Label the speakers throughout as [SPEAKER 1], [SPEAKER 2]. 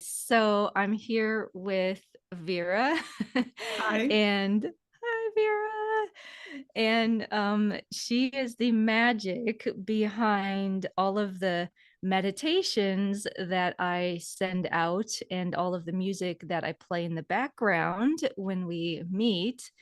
[SPEAKER 1] So I'm here with Vera
[SPEAKER 2] Hi.
[SPEAKER 1] and hi Vera. And she is the magic behind all of the meditations that I send out and all of the music that I play in the background when we meet.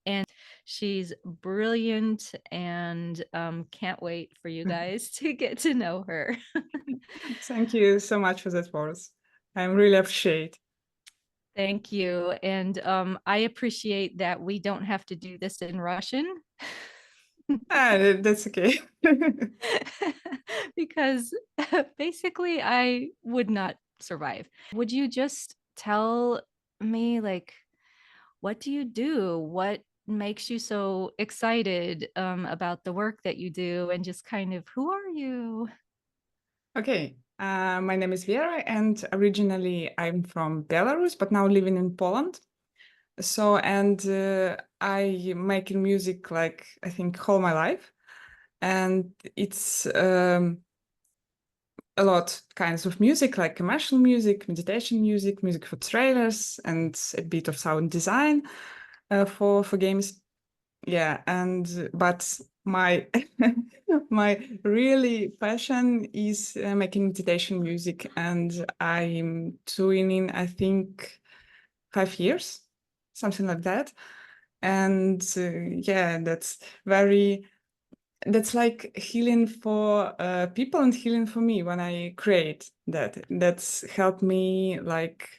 [SPEAKER 1] And she's brilliant and can't wait for you guys to get to know her.
[SPEAKER 2] Thank you so much for that words. I really appreciate.
[SPEAKER 1] Thank you. And I appreciate that we don't have to do this in Russian
[SPEAKER 2] That's okay.
[SPEAKER 1] because basically I would not survive. Would you just tell me, like, what do you do? What makes you so excited about the work that you do? And just kind of, who are you?
[SPEAKER 2] Okay. My name is Vera, and originally I'm from Belarus, but now living in Poland. I making music like I think all my life, and it's a lot kinds of music like commercial music, meditation music, music for trailers, and a bit of sound design for games. Yeah, and but my my really passion is making meditation music, and I'm doing in I think 5 years, something like that. And yeah, that's like healing for people and healing for me when I create that. That's helped me like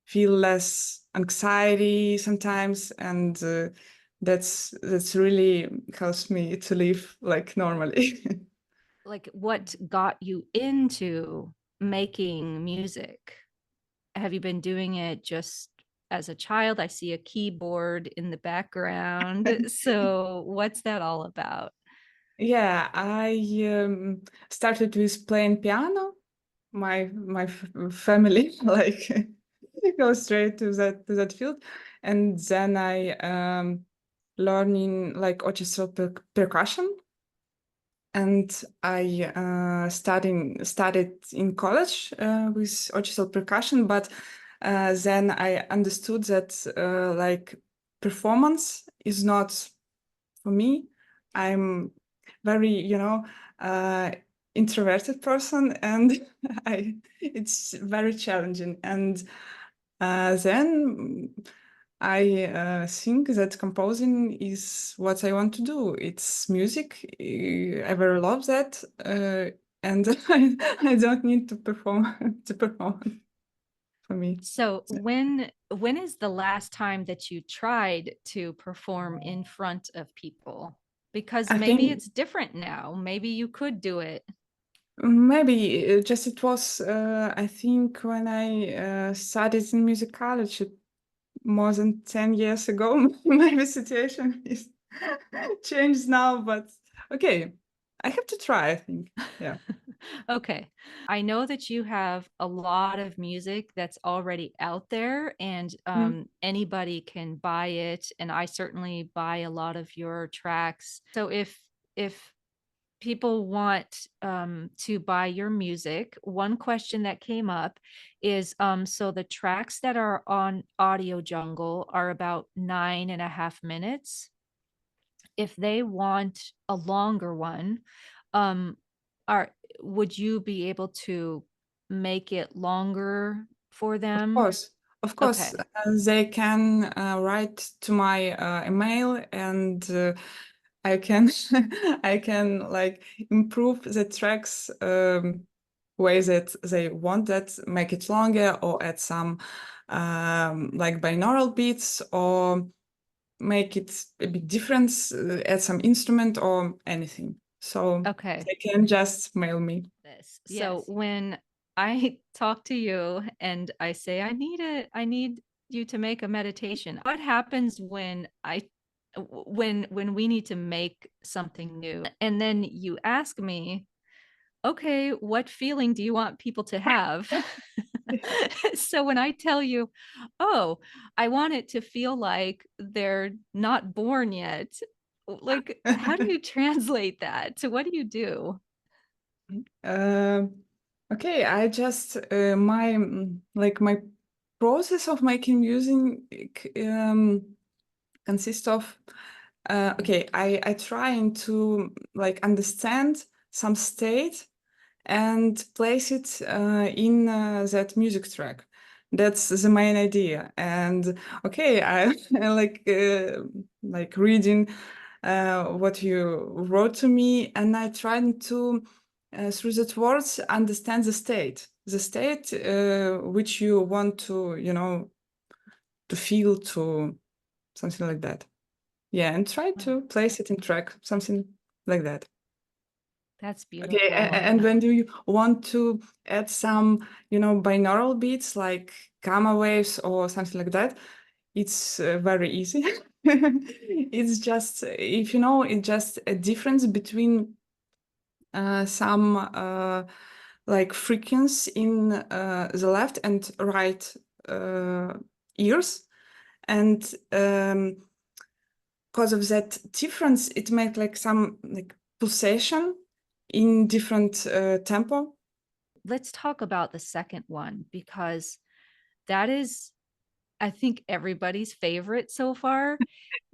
[SPEAKER 2] feel less anxiety sometimes, and that's really helps me to live like normally.
[SPEAKER 1] Like, what got you into making music? Have you been doing it just as a child? I see a keyboard in the background. So, what's that all about?
[SPEAKER 2] Yeah, I started with playing piano. My family like go straight to that field, and then I learning like orchestral percussion, and I studied in college with orchestral percussion, but then I understood that like performance is not for me. I'm very, uh, introverted person, and I it's very challenging. And then I think that composing is what I want to do. It's music. I very love that, and I don't need to perform to perform for me.
[SPEAKER 1] So, when is the last time that you tried to perform in front of people? Because
[SPEAKER 2] I
[SPEAKER 1] maybe
[SPEAKER 2] think
[SPEAKER 1] it's different now. Maybe you could do it.
[SPEAKER 2] maybe just it was. I think when I studied in music college more than 10 years ago. Maybe situation is changed now, but okay, I have to try, I think. Yeah.
[SPEAKER 1] Okay. I know that you have a lot of music that's already out there and
[SPEAKER 2] Mm.
[SPEAKER 1] anybody can buy it. And I certainly buy a lot of your tracks. So if people want to buy your music, one question that came up is so the tracks that are on Audio Jungle are about 9.5 minutes. If they want a longer one, um, are would you be able to make it longer for
[SPEAKER 2] Of
[SPEAKER 1] them?
[SPEAKER 2] course. Of
[SPEAKER 1] Okay.
[SPEAKER 2] course, they can write to my email, and I can I can like improve the tracks way that they want that, make it longer, or add some like binaural beats, or make it a bit different, add some instrument or anything. So
[SPEAKER 1] Okay.
[SPEAKER 2] they can just mail me.
[SPEAKER 1] This. So
[SPEAKER 2] Yes.
[SPEAKER 1] when I talk to you and I say I need you to make a meditation. What happens when when we need to make something new? And then you ask me, okay, what feeling do you want people to have? So when I tell you, oh, I want it to feel like they're not born yet, like, how do you translate that to what do you do?
[SPEAKER 2] Uh, Okay, I just my process of making music consists of okay, I trying to like understand some state and place it in that music track. That's the main idea. And okay, I I like reading what you wrote to me, and I tried to through that words understand the state which you want to, you know, to feel, to something like that. Yeah, and try
[SPEAKER 1] Oh,
[SPEAKER 2] to place it in track, something like that.
[SPEAKER 1] that's
[SPEAKER 2] Okay,
[SPEAKER 1] beautiful.
[SPEAKER 2] and when do you want to add some, you know, binaural beats like gamma waves or something like that? It's very easy. It's just, if you know, it's just a difference between some like frequency in the left and right ears. And because of that difference, it made like some like pulsation in different tempo.
[SPEAKER 1] Let's talk about the second one because that is, I think, everybody's favorite so far.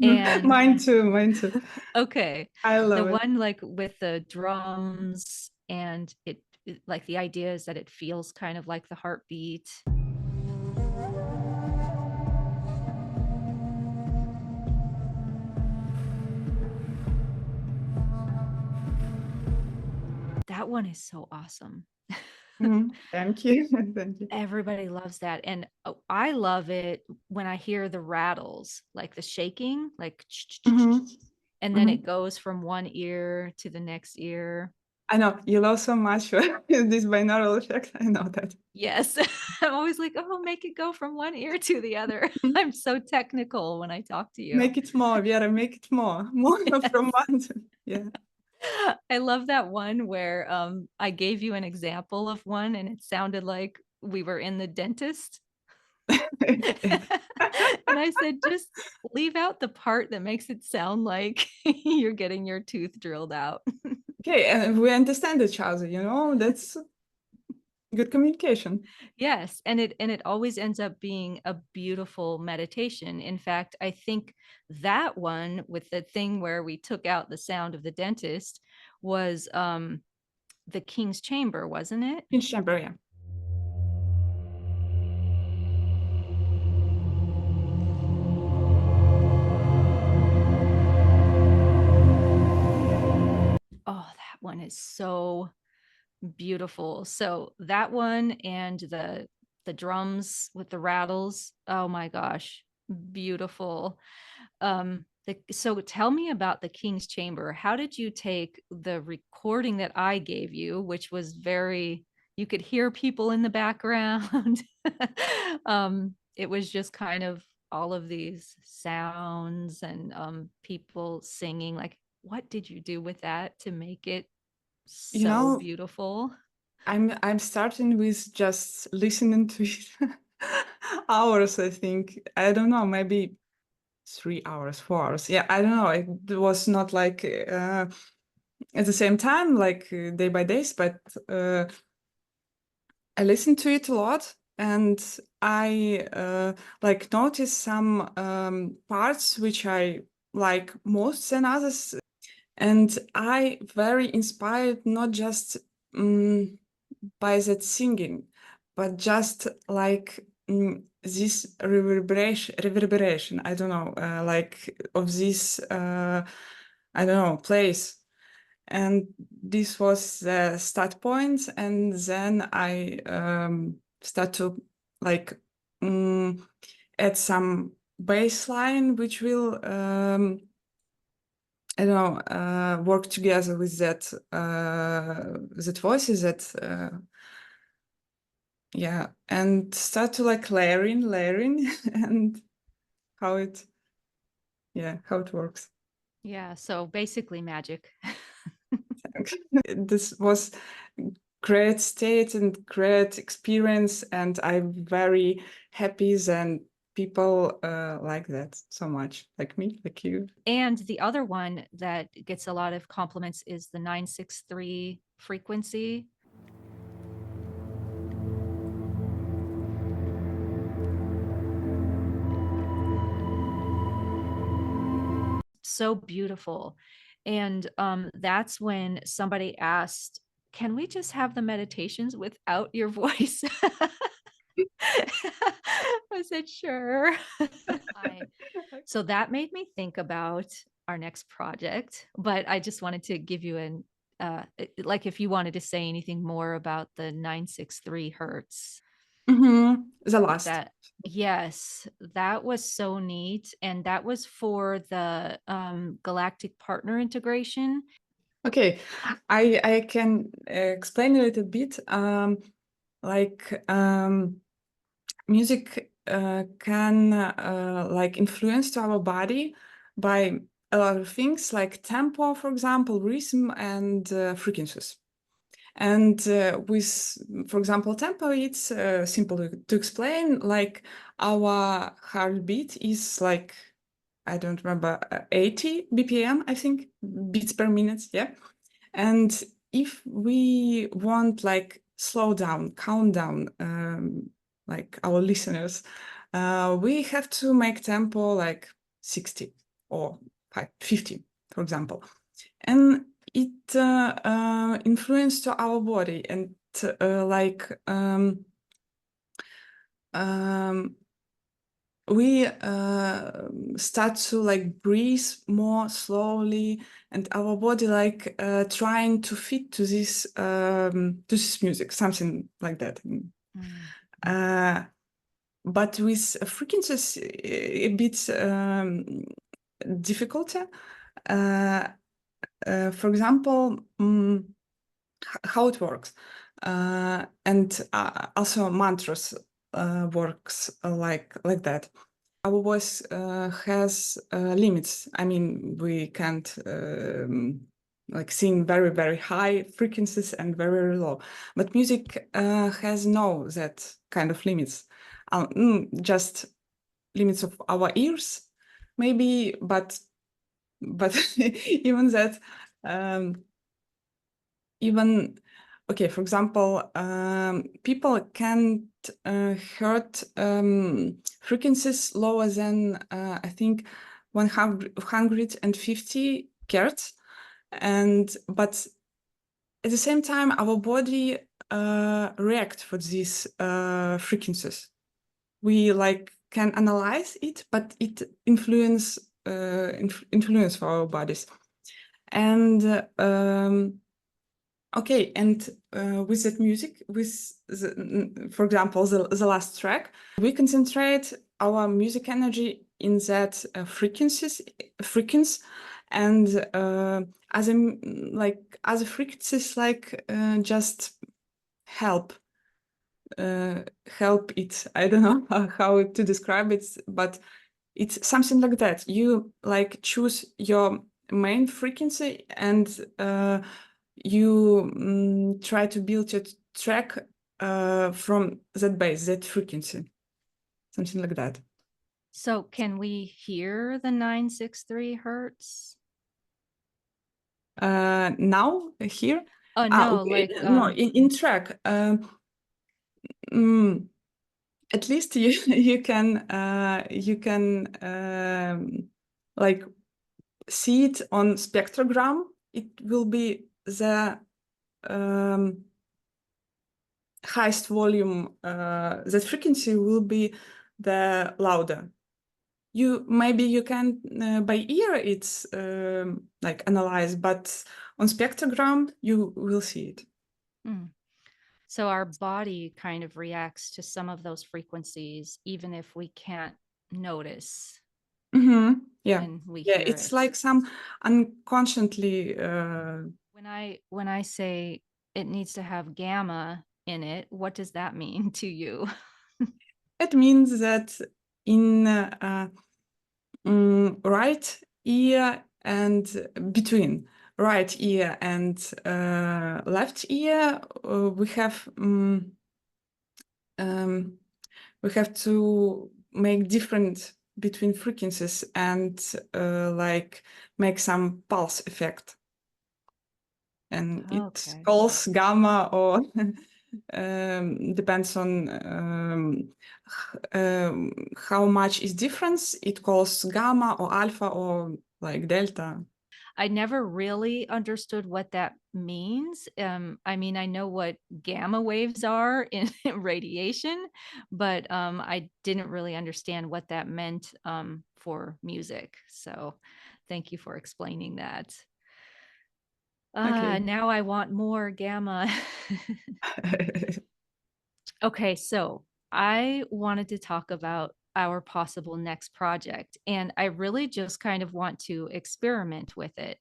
[SPEAKER 1] And
[SPEAKER 2] Mine too, mine too.
[SPEAKER 1] okay,
[SPEAKER 2] I
[SPEAKER 1] the
[SPEAKER 2] love it.
[SPEAKER 1] one like with the drums and like the idea is that it feels kind of like the heartbeat. That one is so awesome.
[SPEAKER 2] Thank you. Thank you.
[SPEAKER 1] Everybody loves that. And I love it when I hear the rattles, like the shaking, like,
[SPEAKER 2] Mhm,
[SPEAKER 1] and then it
[SPEAKER 2] mhm.
[SPEAKER 1] goes from one ear to the next ear.
[SPEAKER 2] I know you love so much this binaural effect. I know that.
[SPEAKER 1] Yes. I'm always like, oh, make it go from one ear to the other. I'm so technical when I talk to you.
[SPEAKER 2] Make it more, Vera. Make it more, more from one. Yeah.
[SPEAKER 1] I love that one where I gave you an example of one and it sounded like we were in the dentist. And I said, just leave out the part that makes it sound like you're getting your tooth drilled out.
[SPEAKER 2] Okay, and we understand each other. You know, that's good communication.
[SPEAKER 1] Yes, and it always ends up being a beautiful meditation. In fact, I think that one with the thing where we took out the sound of the dentist was the King's Chamber, wasn't it?
[SPEAKER 2] In chamber, yeah.
[SPEAKER 1] Oh, that one is so beautiful. So that one and the drums with the rattles. Oh my gosh, beautiful. So tell me about the King's Chamber. How did you take the recording that I gave you, which was very, you could hear people in the background. It was just kind of all of these sounds and people singing. Like, what did you do with that to make it
[SPEAKER 2] You
[SPEAKER 1] so
[SPEAKER 2] know,
[SPEAKER 1] beautiful?
[SPEAKER 2] I'm starting with just listening to it hours. I think I don't know, maybe 3 hours, 4 hours. Yeah, I don't know. It was not like at the same time, like day by days, but I listened to it a lot, and I like noticed some parts which I like most than others, and I very inspired not just by that singing, but just like this reverberation. I don't know, like of this. I don't know, place. And this was the start point, and then I start to like add some bass line which will I don't know work together with that voices that yeah, and start to like layering and how it yeah, how it works.
[SPEAKER 1] Yeah, so basically magic.
[SPEAKER 2] This was great state and great experience, and I'm very happy that people like that so much, like me, like you.
[SPEAKER 1] And the other one that gets a lot of compliments is the 963 frequency. so beautiful. And that's when somebody asked, can we just have the meditations without your voice? I said, sure. I So that made me think about our next project, but I just wanted to give you like if you wanted to say anything more about the 963 hertz.
[SPEAKER 2] The last.
[SPEAKER 1] That Yes, that was so neat, and that was for the Galactic partner integration.
[SPEAKER 2] Okay, I can explain a little bit. Like music can like influence to our body by a lot of things, like tempo, for example, rhythm, and frequencies. And with, for example, tempo, it's simple to explain. Like our heartbeat is like, I don't remember, 80 BPM, I think, beats per minute. Yeah. And if we want like slow down, count down, like our listeners, we have to make tempo like 60 or 50, for example. And it influences to our body and like um, we start to like breathe more slowly, and our body like trying to fit to this music, something like that.
[SPEAKER 1] Mm.
[SPEAKER 2] Uh, but with frequencies a bit difficult. Uh, for example, how it works, and also mantras works like that. Our voice has limits. I mean, we can't like sing very, very high frequencies and very, very low. But music has no that kind of limits. Just limits of our ears, maybe, but even that, even okay. For example, people can't hurt frequencies lower than I think 150 hertz, and but at the same time, our body react for these frequencies. We like can analyze it, but it influence for our bodies. And okay, and with that music, with for example, the last track, we concentrate our music energy in that frequency, and other frequencies like just help help it. I don't know how to describe it, but it's something like that. You like choose your main frequency, and you try to build your track from that base, that frequency, something like that.
[SPEAKER 1] So can we hear the 963 hertz?
[SPEAKER 2] Now here,
[SPEAKER 1] Oh no,
[SPEAKER 2] okay,
[SPEAKER 1] like
[SPEAKER 2] no, in track. Mm, at least you you can like see it on spectrogram. It will be the highest volume. That frequency will be the louder. Maybe you can by ear it's like analyze, but on spectrogram you will see it.
[SPEAKER 1] mm. So our body kind of reacts to some of those frequencies, even if we can't notice
[SPEAKER 2] Yeah,
[SPEAKER 1] when we
[SPEAKER 2] yeah,
[SPEAKER 1] hear
[SPEAKER 2] it's
[SPEAKER 1] it.
[SPEAKER 2] like some unconsciously.
[SPEAKER 1] When I say it needs to have gamma in it, what does that mean to you?
[SPEAKER 2] It means that in right ear and between right ear and left ear, we have to make different between frequencies and like make some pulse effect, and it
[SPEAKER 1] Okay.
[SPEAKER 2] calls gamma or depends on how much is difference. It calls gamma or alpha or like delta.
[SPEAKER 1] I never really understood what that means. I mean, I know what gamma waves are in radiation, but I didn't really understand what that meant for music. So thank you for explaining that.
[SPEAKER 2] Okay.
[SPEAKER 1] Now I want more gamma. Okay, so I wanted to talk about our possible next project, and I really just kind of want to experiment with it.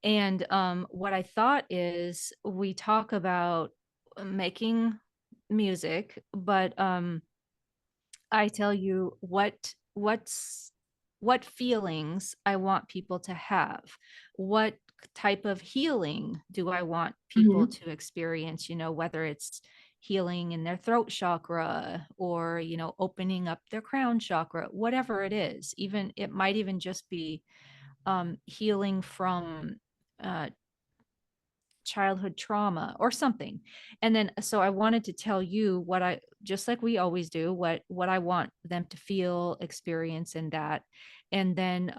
[SPEAKER 1] And what I thought is we talk about making music, but I tell you what feelings I want people to have. What type of healing do I want people
[SPEAKER 2] Mhm.
[SPEAKER 1] to experience, you know, whether it's healing in their throat chakra or, you know, opening up their crown chakra, whatever it is. Even it might even just be healing from uh, childhood trauma or something. And then so I wanted to tell you what I, just like we always do, what I want them to feel, experience in that. And then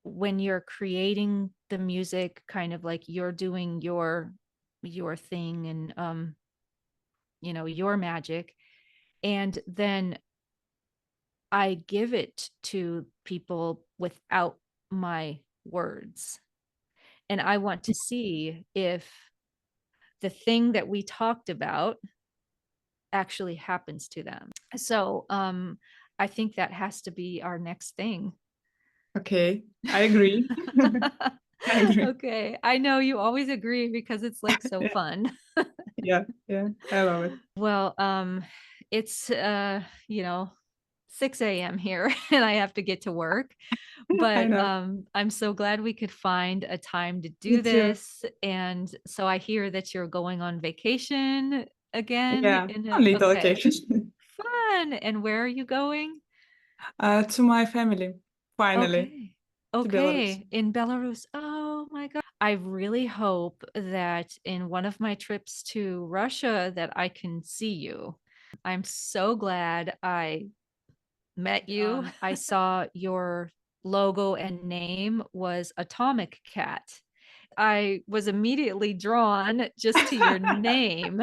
[SPEAKER 1] when you're creating the music, kind of like you're doing your thing and you know, your magic. And then I give it to people without my words. And I want to see if the thing that we talked about actually happens to them. So I think that has to be our next thing.
[SPEAKER 2] Okay, I agree. I agree.
[SPEAKER 1] Okay, I know you always agree because it's like so
[SPEAKER 2] Yeah,
[SPEAKER 1] fun.
[SPEAKER 2] yeah, yeah. I love it.
[SPEAKER 1] Well, it's you know, 6 a.m. here and I have to get to work.
[SPEAKER 2] I
[SPEAKER 1] But
[SPEAKER 2] know.
[SPEAKER 1] I'm so glad we could find a time to
[SPEAKER 2] Me
[SPEAKER 1] do
[SPEAKER 2] too.
[SPEAKER 1] this. And so I hear that you're going on vacation again
[SPEAKER 2] Yeah,
[SPEAKER 1] in
[SPEAKER 2] on little
[SPEAKER 1] okay,
[SPEAKER 2] occasion.
[SPEAKER 1] fun. And where are you going?
[SPEAKER 2] To my family, finally,
[SPEAKER 1] Okay.
[SPEAKER 2] to Belarus.
[SPEAKER 1] Okay, in Belarus. Oh my God. I really hope that in one of my trips to Russia that I can see you. I'm so glad I met you. I saw your logo and name was Atomic Cat. I was immediately drawn just to your name.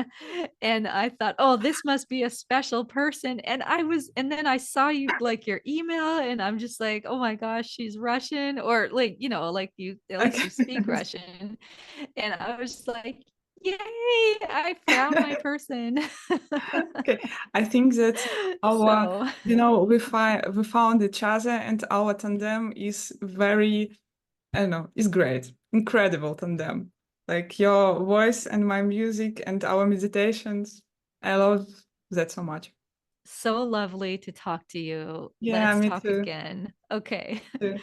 [SPEAKER 1] And I thought, oh, this must be a special person. And then I saw you like your email, and I'm just like, oh my gosh, she's Russian, or like, you know, like you, at least
[SPEAKER 2] Okay.
[SPEAKER 1] you speak Russian. And I was just like, yay, I found my person.
[SPEAKER 2] Okay, I think that our,
[SPEAKER 1] So
[SPEAKER 2] we found each other, and our tandem is very, I don't know, is great, incredible tandem. Like your voice and my music and our meditations, I love that so much.
[SPEAKER 1] so lovely to talk to you.
[SPEAKER 2] Yeah,
[SPEAKER 1] Let's
[SPEAKER 2] me
[SPEAKER 1] talk
[SPEAKER 2] too.
[SPEAKER 1] again. Okay.
[SPEAKER 2] Too.